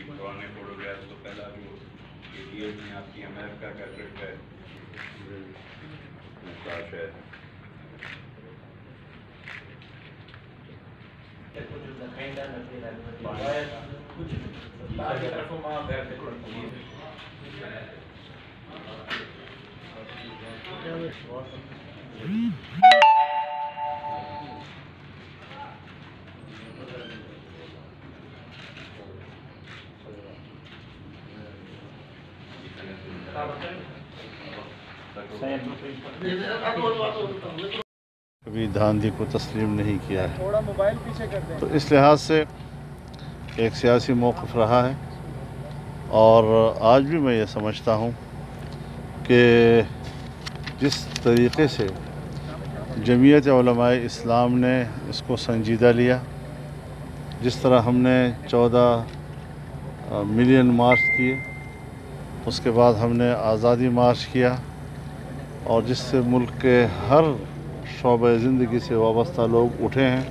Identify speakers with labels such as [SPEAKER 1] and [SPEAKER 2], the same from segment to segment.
[SPEAKER 1] पुराने फोटोग्राफ्स तो पहला जो ये में आपकी अमेरिका का ट्रिप है नक्काश है
[SPEAKER 2] कभी धांधली को तस्लीम नहीं किया है। तो इस लिहाज से एक सियासी मौक़िफ़ रहा है और आज भी मैं ये समझता हूँ कि जिस तरीक़े से जमीयत उलमाए इस्लाम ने इसको संजीदा लिया, जिस तरह हमने 14 मिलियन मार्च किए, उसके बाद हमने आज़ादी मार्च किया और जिससे मुल्क के हर शोबे ज़िंदगी से वाबस्ता लोग उठे हैं,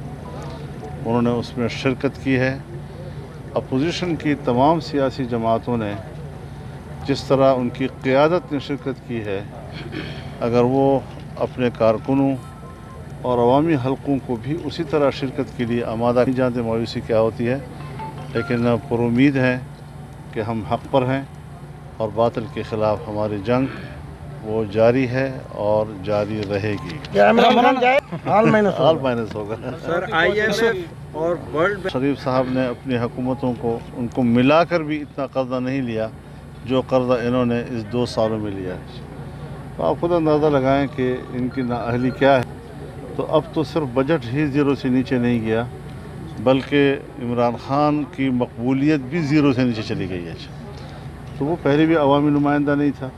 [SPEAKER 2] उन्होंने उसमें शिरकत की है। अपोजिशन की तमाम सियासी जमातों ने जिस तरह उनकी क़ियादत ने शिरकत की है, अगर वो अपने कारकुनों और अवामी हलकों को भी उसी तरह शिरकत के लिए आमादा नहीं जानते मायूसी क्या होती है, लेकिन पुरुमीद है कि हम हक़ पर हैं और बातिल के ख़िलाफ़ हमारी जंग वो जारी है और जारी रहेगी। हाल माइनस होगा
[SPEAKER 3] सर। IMF और वर्ल्ड
[SPEAKER 2] शरीफ साहब ने अपनी हुकूमतों को उनको मिलाकर भी इतना कर्जा नहीं लिया जो कर्जा इन्होंने इस 2 सालों में लिया है। तो आप खुद अंदाज़ा लगाएं कि इनकी नाअहली क्या है। तो अब तो सिर्फ बजट ही ज़ीरो से नीचे नहीं गया, बल्कि इमरान ख़ान की मकबूलियत भी ज़ीरो से नीचे चली गई है। तो वो पहले भी अवामी नुमाइंदा नहीं था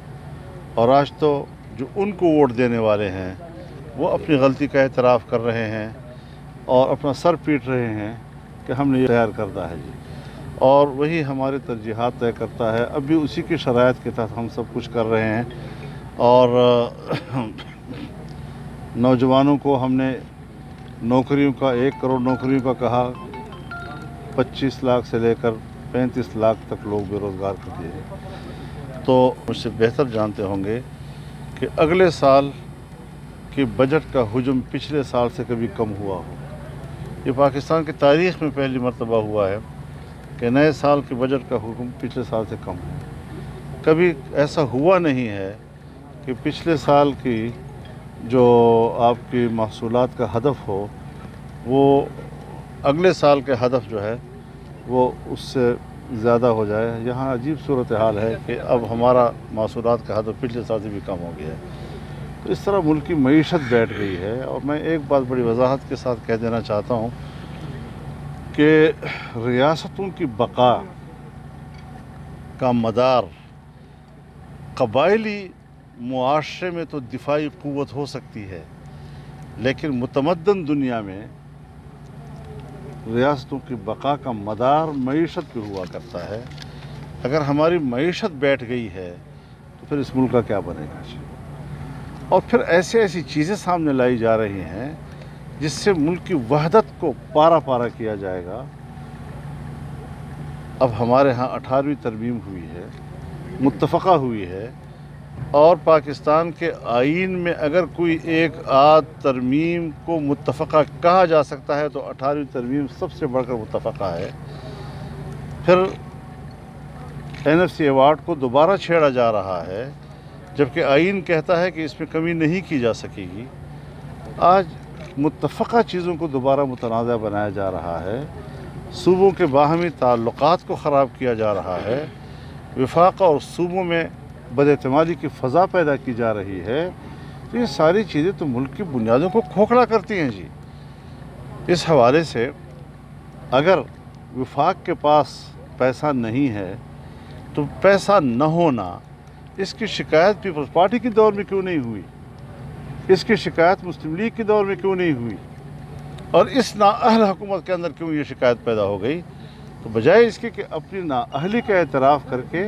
[SPEAKER 2] और आज तो जो उनको वोट देने वाले हैं वो अपनी गलती का एतराफ़ कर रहे हैं और अपना सर पीट रहे हैं कि हमने ये तैयार करता है जी, और वही हमारे तरजीहात तय करता है। अब भी उसी की शराइत के तहत हम सब कुछ कर रहे हैं और नौजवानों को हमने नौकरियों का 1 करोड़ नौकरियों का कहा, 25 लाख से लेकर 35 लाख तक लोग बेरोज़गार कर दिए। तो मुझसे बेहतर जानते होंगे कि अगले साल के बजट का हुजूम पिछले साल से कभी कम हुआ हो। ये पाकिस्तान की तारीख़ में पहली मरतबा हुआ है कि नए साल के बजट का हुजूम पिछले साल से कम हो। कभी ऐसा हुआ नहीं है कि पिछले साल की जो आपकी महसूलात का हदफ हो वो अगले साल के हदफ जो है वो उससे ज़्यादा हो जाए। यहाँ अजीब सूरत हाल है कि अब हमारा महसूलात का हदफ पिछले साल से भी कम हो गया है। तो इस तरह मुल्क की मईशत बैठ गई है। और मैं एक बात बड़ी वजाहत के साथ कह देना चाहता हूँ कि रियासतों की बका का मदार कबायली मुआशरे में तो दिफाई क़ुव्वत हो सकती है, लेकिन मुतमद्दन दुनिया में रियासतों की बका का मदार मईशत पे हुआ करता है। अगर हमारी मईशत बैठ गई है तो फिर इस मुल्क का क्या बनेगा। और फिर ऐसी चीज़ें सामने लाई जा रही हैं जिससे मुल्क की वहदत को पारा पारा किया जाएगा। अब हमारे यहाँ 18वीं तरमीम हुई है, मुत्तफ़क़ा हुई है, और पाकिस्तान के आइन में अगर कोई एक आध तरमीम को मुत्तफ़क़ा कहा जा सकता है तो 18वीं तरमीम सबसे बढ़कर मुत्तफ़क़ा है। फिर NFC अवार्ड को दोबारा छेड़ा जा रहा है जबकि आइन कहता है कि इसमें कमी नहीं की जा सकेगी। आज मुत्तफ़क़ा चीज़ों को दोबारा मुतनाज़ा बनाया जा रहा है, सूबों के बाहमी ताल्लुक़ात को ख़राब किया जा रहा है, वफाक और सूबों में बदएतमादी की फ़ज़ा पैदा की जा रही है, तो ये सारी चीज़ें तो मुल्क की बुनियादों को खोखला करती हैं जी। इस हवाले से अगर वफाक के पास पैसा नहीं है तो पैसा न होना, इसकी शिकायत पीपल्स पार्टी के दौर में क्यों नहीं हुई, इसकी शिकायत मुस्लिम लीग के दौर में क्यों नहीं हुई, और इस नाअहल हुकूमत के अंदर क्यों ये शिकायत पैदा हो गई? तो बजाय इसके कि अपनी नाअहली का एतराफ़ करके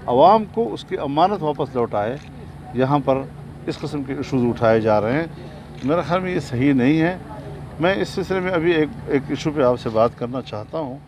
[SPEAKER 2] अवाम को उसकी अमानत वापस लौटाए, यहाँ पर इस किस्म के इशूज़ उठाए जा रहे हैं। मेरे ख़्याल में ये सही नहीं है। मैं इस सिलसिले में अभी एक इशू पे आपसे बात करना चाहता हूँ।